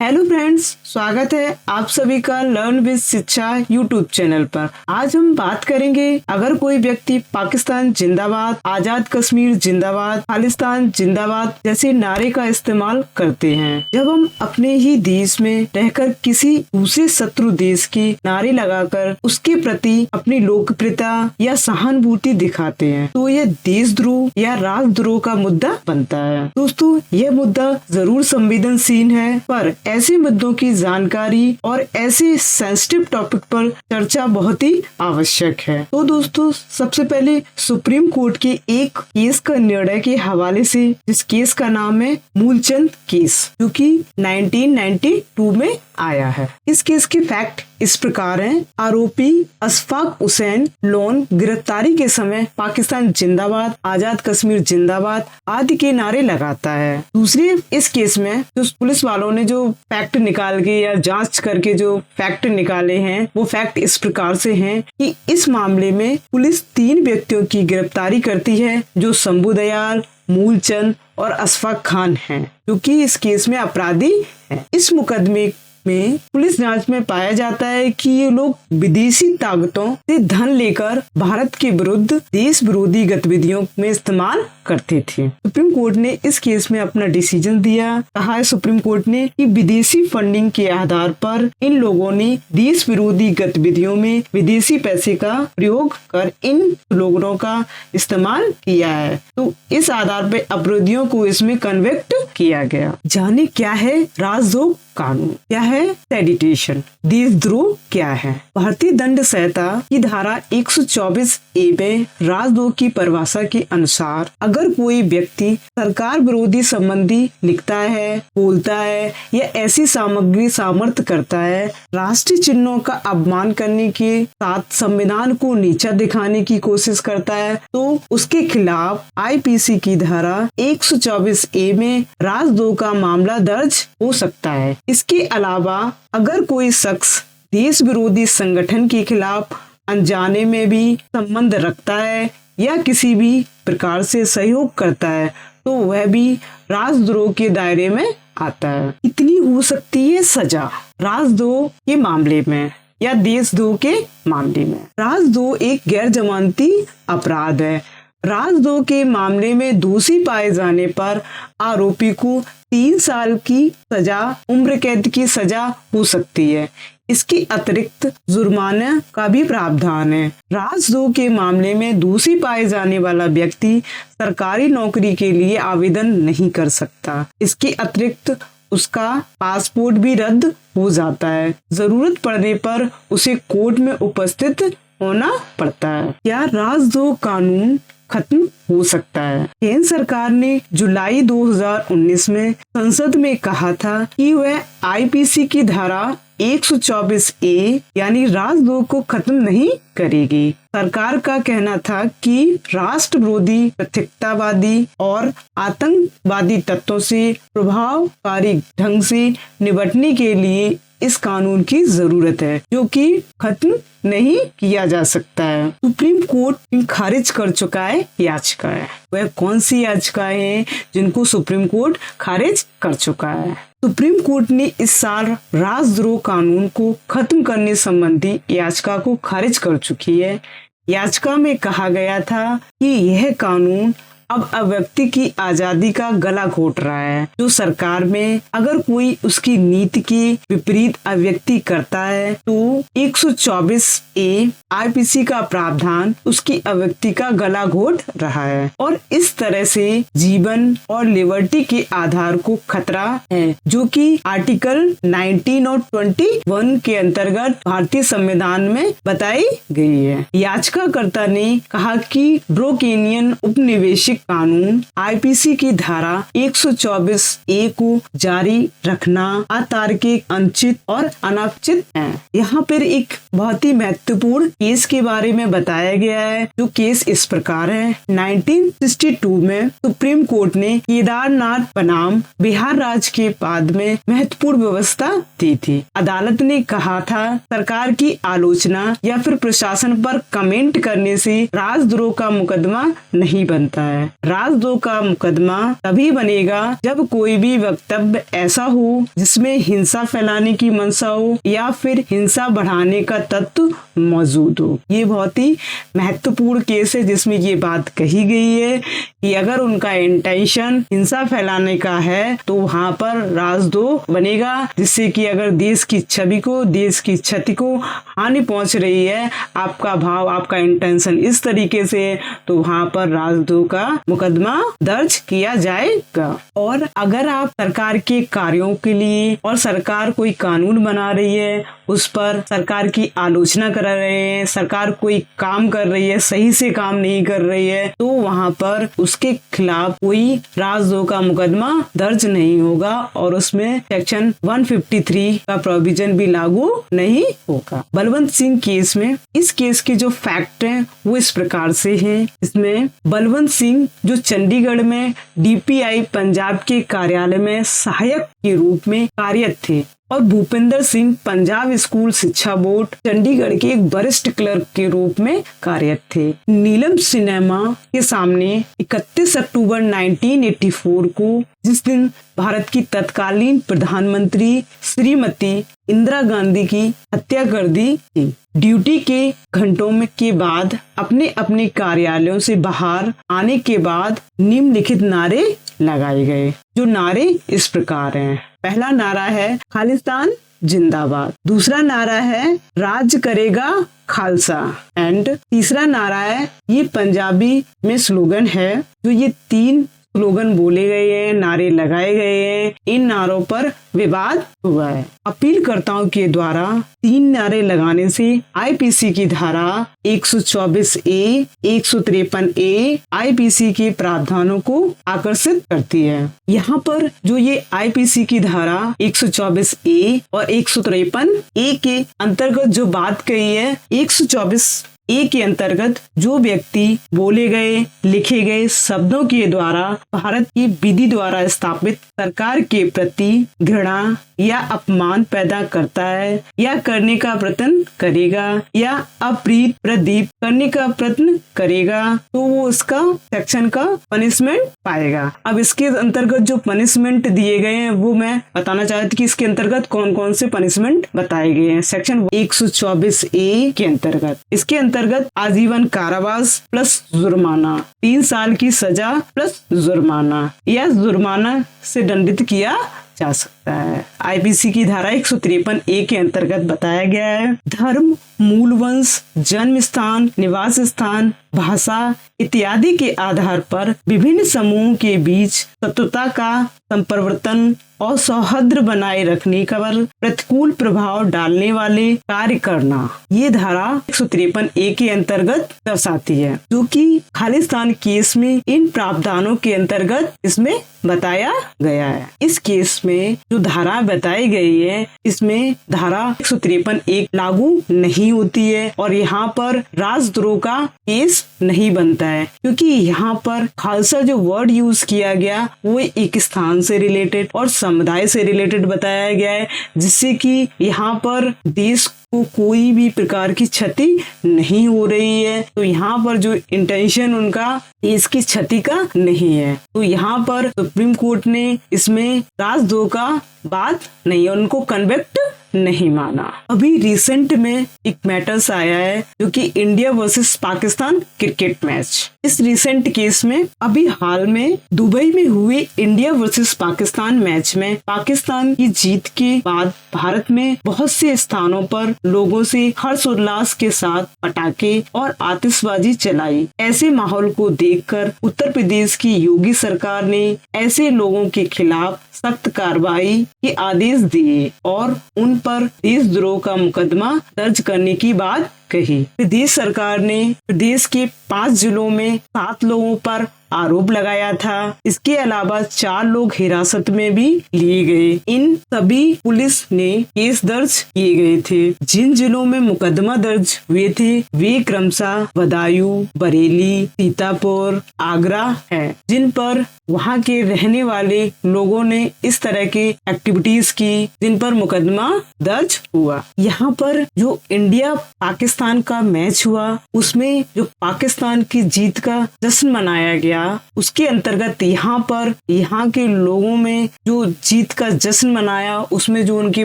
Hello friends, स्वागत है आप सभी का लर्न विद शिक्षा यूट्यूब चैनल पर। आज हम बात करेंगे, अगर कोई व्यक्ति पाकिस्तान जिंदाबाद, आजाद कश्मीर जिंदाबाद, खालिस्तान जिंदाबाद जैसे नारे का इस्तेमाल करते हैं, जब हम अपने ही देश में रहकर किसी दूसरे शत्रु देश की नारे लगाकर उसके प्रति अपनी लोकप्रियता या सहानुभूति दिखाते हैं, तो यह देशद्रोह या राष्ट्रद्रोह का मुद्दा बनता है। दोस्तों, यह मुद्दा जरूर संवेदनशील है, पर ऐसे मुद्दों की जानकारी और ऐसे सेंसिटिव टॉपिक पर चर्चा बहुत ही आवश्यक है। तो दोस्तों, सबसे पहले सुप्रीम कोर्ट के एक केस का निर्णय के हवाले से, जिस केस का नाम है मूलचंद केस, जो कि 1992 में आया है। इस केस के फैक्ट इस प्रकार हैं। आरोपी अशफाक हुसैन लोन गिरफ्तारी के समय पाकिस्तान जिंदाबाद, आजाद कश्मीर जिंदाबाद आदि के नारे लगाता है। दूसरे, इस केस में जो पुलिस वालों ने जो फैक्ट निकाल के या जांच करके जो फैक्ट निकाले हैं, वो फैक्ट इस प्रकार से हैं कि इस मामले में पुलिस 3 व्यक्तियों की गिरफ्तारी करती है, जो शंभू दयाल, मूलचंद और अशफाक खान हैं, जो कि इस केस में अपराधी हैं। इस मुकदमे में पुलिस जांच में पाया जाता है कि ये लोग विदेशी ताकतों से धन लेकर भारत के विरुद्ध देश विरोधी गतिविधियों में इस्तेमाल करते थे। सुप्रीम कोर्ट ने इस केस में अपना डिसीजन दिया। कहा है सुप्रीम कोर्ट ने कि विदेशी फंडिंग के आधार पर इन लोगों ने देश विरोधी गतिविधियों में विदेशी पैसे का प्रयोग कर इन लोगों का इस्तेमाल किया है, तो इस आधार पर अपराधियों को इसमें कन्विक्ट किया गया। जाने क्या है राजद्रोह कानून, क्या है सेडिशन, देशद्रोह क्या है। भारतीय दंड संहिता की धारा 124A में राजद्रोह की परिभाषा के अनुसार, अगर कोई व्यक्ति सरकार विरोधी संबंधी लिखता है, बोलता है या ऐसी सामग्री सामर्थ्य करता है, राष्ट्रीय चिन्हों का अपमान करने के साथ संविधान को नीचा दिखाने की कोशिश करता है, तो उसके खिलाफ IPC की धारा 124A में राजद्रोह का मामला दर्ज हो सकता है। इसके अलावा अगर कोई शख्स देश विरोधी संगठन के खिलाफ अनजाने में भी संबंध रखता है या किसी भी प्रकार से सहयोग करता है, तो वह भी राजद्रोह के दायरे में आता है। कितनी हो सकती है सजा राजद्रोह के मामले में या देशद्रोह के मामले में? राजद्रोह एक गैर जमानती अपराध है। राजद्रोह के मामले में दोषी पाए जाने पर आरोपी को 3 साल की सजा, उम्र कैद की सजा हो सकती है। इसके अतिरिक्त जुर्माना का भी प्रावधान है। राजद्रोह के मामले में दोषी पाए जाने वाला व्यक्ति सरकारी नौकरी के लिए आवेदन नहीं कर सकता। इसके अतिरिक्त उसका पासपोर्ट भी रद्द हो जाता है। जरूरत पड़ने पर उसे कोर्ट में उपस्थित होना पड़ता है। क्या राजद्रोह कानून खत्म हो सकता है? केंद्र सरकार ने जुलाई 2019 में संसद में कहा था कि वह IPC की धारा 124A यानी राजद्रोह को खत्म नहीं करेगी। सरकार का कहना था कि राष्ट्र विरोधी, प्रत्यक्षतावादी और आतंकवादी तत्वों से प्रभावकारी ढंग से निपटने के लिए इस कानून की जरूरत है, जो कि खत्म नहीं किया जा सकता है। सुप्रीम कोर्ट खारिज कर चुका है याचिकाएं। वह कौन सी याचिकाएं हैं जिनको सुप्रीम कोर्ट खारिज कर चुका है? सुप्रीम कोर्ट ने इस साल राजद्रोह कानून को खत्म करने संबंधी याचिका को खारिज कर चुकी है। याचिका में कहा गया था कि यह कानून अब व्यक्ति की आजादी का गला घोट रहा है। जो सरकार में अगर कोई उसकी नीति के विपरीत अभिव्यक्ति करता है, तो 124A IPC का प्रावधान उसकी अभिव्यक्ति का गला घोट रहा है और इस तरह से जीवन और लिबर्टी के आधार को खतरा है, जो कि आर्टिकल 19 और 21 के अंतर्गत भारतीय संविधान में बताई गई है। याचिकाकर्ता ने कहा कि ब्रोकेनियन उपनिवेशिक कानून IPC की धारा 124A को जारी रखना अतार्किक, अनुचित और अनावश्यक है। यहाँ पर एक बहुत ही महत्वपूर्ण केस के बारे में बताया गया है। जो केस इस प्रकार है, 1962 में सुप्रीम कोर्ट ने केदारनाथ बनाम बिहार राज्य के बाद में महत्वपूर्ण व्यवस्था दी थी। अदालत ने कहा था सरकार की आलोचना या फिर प्रशासन पर कमेंट करने से राजद्रोह का मुकदमा नहीं बनता है। राजद्रोह का मुकदमा तभी बनेगा जब कोई भी वक्तव्य ऐसा हो जिसमें हिंसा फैलाने की मंशा हो या फिर हिंसा बढ़ाने का तत्व मौजूद हो। ये बहुत ही महत्वपूर्ण केस है जिसमें ये बात कही गई है कि अगर उनका इंटेंशन हिंसा फैलाने का है तो वहाँ पर राजद्रोह बनेगा, जिससे कि अगर देश की छवि को, देश की क्षति को हानि पहुंच रही है, आपका भाव, आपका इंटेंशन इस तरीके से है, तो वहाँ पर राजद्रोह का मुकदमा दर्ज किया जाएगा। और अगर आप सरकार के कार्यों के लिए और सरकार कोई कानून बना रही है, उस पर सरकार की आलोचना कर रहे हैं, सरकार कोई काम कर रही है, सही से काम नहीं कर रही है, तो वहाँ पर उसके खिलाफ कोई राजद्रोह का मुकदमा दर्ज नहीं होगा और उसमें सेक्शन 153 का प्रोविजन भी लागू नहीं होगा। बलवंत सिंह केस में इस केस के जो फैक्ट हैं वो इस प्रकार से हैं। इसमें बलवंत सिंह जो चंडीगढ़ में DPI पंजाब के कार्यालय में सहायक के रूप में कार्यरत थे और भूपेंद्र सिंह पंजाब स्कूल शिक्षा बोर्ड चंडीगढ़ के एक वरिष्ठ क्लर्क के रूप में कार्यरत थे। नीलम सिनेमा के सामने 31 अक्टूबर 1984 को, जिस दिन भारत की तत्कालीन प्रधानमंत्री श्रीमती इंदिरा गांधी की हत्या कर दी थी, ड्यूटी के घंटों में के बाद अपने अपने कार्यालयों से बाहर आने के बाद निम्नलिखित नारे लगाए गए। जो नारे इस प्रकार हैं। पहला नारा है खालिस्तान जिंदाबाद, दूसरा नारा है राज करेगा खालसा, एंड तीसरा नारा है, ये पंजाबी में स्लोगन है। जो ये 3 स्लोगन बोले गए हैं, नारे लगाए गए हैं, इन नारों पर विवाद हुआ है। अपीलकर्ताओं के द्वारा 3 नारे लगाने से IPC की धारा 124A, 153A IPC के प्रावधानों को आकर्षित करती है। यहाँ पर जो ये IPC की धारा 124A और 153A के अंतर्गत जो बात कही है, 124A के अंतर्गत जो व्यक्ति बोले गए, लिखे गए शब्दों के द्वारा भारत की विधि द्वारा स्थापित सरकार के प्रति घृणा या अपमान पैदा करता है या करने का प्रयत्न करेगा या अप्रीत प्रदीप करने का प्रयत्न करेगा, तो वो उसका सेक्शन का पनिशमेंट पाएगा। अब इसके अंतर्गत जो पनिशमेंट दिए गए हैं वो मैं बताना चाहती कि इसके अंतर्गत कौन कौन से पनिशमेंट बताए गए हैं। सेक्शन 124A के अंतर्गत, इसके अंतर्गत आजीवन कारावास प्लस जुर्माना, 3 साल की सजा प्लस जुर्माना या जुर्माना से दंडित किया जा सकता है। IPC की धारा 153A के अंतर्गत बताया गया है, धर्म, मूल वंश, जन्म स्थान, निवास स्थान, भाषा इत्यादि के आधार पर विभिन्न समूहों के बीच शत्रुता का संप्रवर्तन और सौहार्द बनाए रखने का प्रतिकूल प्रभाव डालने वाले कार्य करना, ये धारा 153A के अंतर्गत दर्शाती है, जो कि खालिस्तान केस में इन प्रावधानों के अंतर्गत इसमें बताया गया है। इस केस में जो धारा बताई गई है, इसमें धारा 153A लागू नहीं होती है और यहाँ पर राजद्रोह का केस नहीं बनता है, क्योंकि यहाँ पर खालसा जो वर्ड यूज किया गया वो एक स्थान से रिलेटेड और समुदाय से रिलेटेड बताया गया है, जिससे कि यहाँ पर देश को कोई भी प्रकार की क्षति नहीं हो रही है। तो यहाँ पर जो इंटेंशन उनका देश की क्षति का नहीं है, तो यहाँ पर सुप्रीम कोर्ट ने इसमें राजद्रोह का बात नहीं है, उनको कन्विक्ट नहीं माना। अभी रिसेंट में एक मैटर्स आया है जो कि India versus Pakistan cricket match. इस रिसेंट केस में अभी हाल में दुबई में हुए इंडिया वर्सेस पाकिस्तान मैच में पाकिस्तान की जीत के बाद भारत में बहुत से स्थानों पर लोगों से हर्षोल्लास के साथ पटाखे और आतिशबाजी चलाई। ऐसे माहौल को देखकर उत्तर प्रदेश की योगी सरकार ने ऐसे लोगों के खिलाफ सख्त कार्रवाई के आदेश दिए और उन पर देशद्रोह का मुकदमा दर्ज करने की बात कही। प्रदेश सरकार ने प्रदेश के 5 जिलों में 7 लोगों पर आरोप लगाया था। इसके अलावा 4 लोग हिरासत में भी लिए गए। इन सभी पुलिस ने केस दर्ज किए गए थे। जिन जिलों में मुकदमा दर्ज हुए थे वे क्रमशः बदायूं, बरेली, सीतापुर, आगरा है, जिन पर वहाँ के रहने वाले लोगों ने इस तरह के एक्टिविटीज की, जिन पर मुकदमा दर्ज हुआ। यहाँ पर जो इंडिया पाकिस्तान का मैच हुआ उसमें जो पाकिस्तान की जीत का जश्न मनाया गया, उसके अंतर्गत यहाँ पर यहाँ के लोगों में जो जीत का जश्न मनाया उसमें जो उनके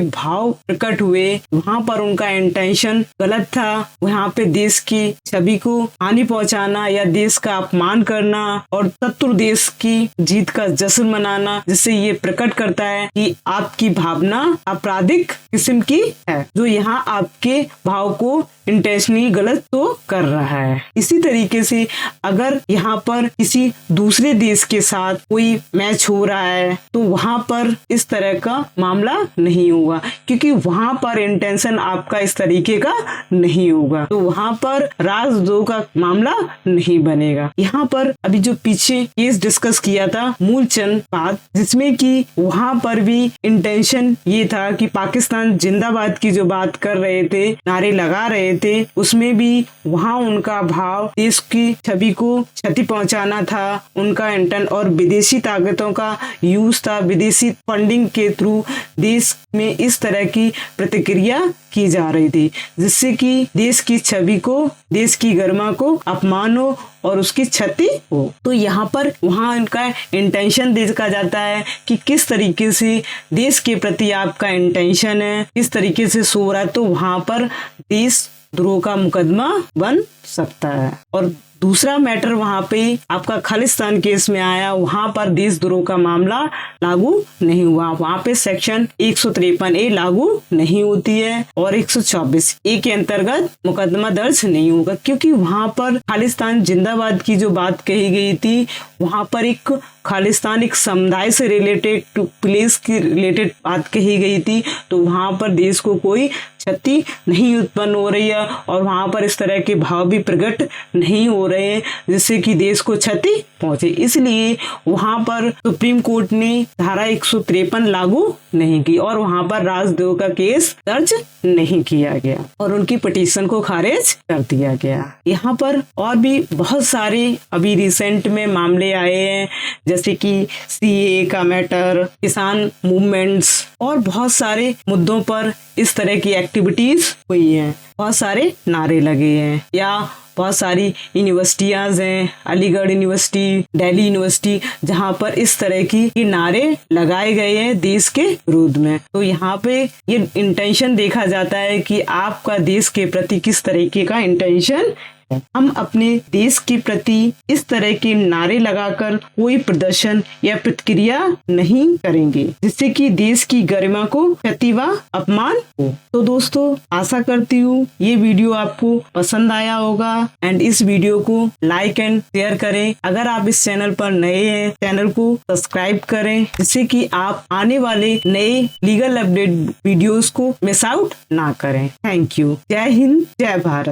भाव प्रकट हुए, वहाँ पर उनका इंटेंशन गलत था। वहाँ पे देश की छवि को हानि पहुँचाना या देश का अपमान करना और शत्रु देश की जीत का जश्न मनाना, जिससे ये प्रकट करता है कि आपकी भावना आपराधिक किस्म की है, जो यहाँ आपके भाव को इंटेंशनली गलत तो कर रहा है। इसी तरीके से अगर यहाँ पर किसी दूसरे देश के साथ कोई मैच हो रहा है तो वहाँ पर इस तरह का मामला नहीं होगा, क्योंकि वहाँ पर इंटेंशन आपका इस तरीके का नहीं होगा, तो वहाँ पर राजद्रोह का मामला नहीं बनेगा। यहाँ पर अभी जो पीछे केस डिस्कस किया था मूलचंद बात, जिसमें कि वहाँ पर भी इंटेंशन ये था कि पाकिस्तान जिंदाबाद की जो बात कर रहे थे, नारे लगा रहे थे, उसमें भी वहाँ उनका भाव देश की छवि को क्षति पहुंचाना था, उनका इंटेंट और विदेशी ताकतों का यूज था, विदेशी फंडिंग के थ्रू देश में इस तरह की प्रतिक्रिया की जा रही थी, जिससे कि देश की छवि को, देश की गरिमा को अपमान हो और उसकी क्षति हो। तो यहाँ पर वहाँ उनका इंटेंशन देखा जाता है कि किस तरीके से देश के प्रति आपका इंटेंशन है, किस तरीके से सो रहा है, तो वहाँ पर देशद्रोह का मुकदमा बन सकता है। और दूसरा मैटर वहाँ पे आपका खालिस्तान केस में आया, वहाँ पर देशद्रोह का मामला लागू नहीं हुआ। वहाँ पे सेक्शन 153A लागू नहीं होती है और 124A के अंतर्गत मुकदमा दर्ज नहीं होगा, क्योंकि वहाँ पर खालिस्तान जिंदाबाद की जो बात कही गई थी, वहाँ पर एक खालिस्तान एक समुदाय से रिलेटेड, प्लेस की रिलेटेड बात कही गई थी, तो वहाँ पर देश को कोई क्षति नहीं उत्पन्न हो रही है और वहाँ पर इस तरह के भाव भी प्रकट नहीं हो रहे हैं जिससे कि देश को क्षति पहुंचे। इसलिए वहाँ पर सुप्रीम कोर्ट ने धारा 153 लागू नहीं की और वहाँ पर राजद्रोह का केस दर्ज नहीं किया गया और उनकी पिटीशन को खारिज कर दिया गया। यहाँ पर और भी बहुत सारे अभी रिसेंट में मामले आए हैं, जैसे कि CAA का मैटर, किसान मूवमेंट्स और बहुत सारे मुद्दों पर इस तरह की एक्टिविटीज हुई हैं, बहुत सारे नारे लगे हैं, या बहुत सारी यूनिवर्सिटियां हैं, अलीगढ़ यूनिवर्सिटी, दिल्ली यूनिवर्सिटी, जहां पर इस तरह की नारे लगाए गए हैं देश के विरोध में। तो यहाँ पे ये इंटेंशन देखा जाता है कि आपका देश के प्रति किस तरीके का इंटेंशन। हम अपने देश के प्रति इस तरह के नारे लगाकर कोई प्रदर्शन या प्रतिक्रिया नहीं करेंगे जिससे कि देश की गरिमा को क्षति व अपमान हो। तो दोस्तों, आशा करती हूँ ये वीडियो आपको पसंद आया होगा एंड इस वीडियो को लाइक एंड शेयर करें। अगर आप इस चैनल पर नए हैं, चैनल को सब्सक्राइब करें जिससे कि आप आने वाले नए लीगल अपडेट वीडियोस को मिस आउट ना करें। Thank you. जय हिंद, जय भारत।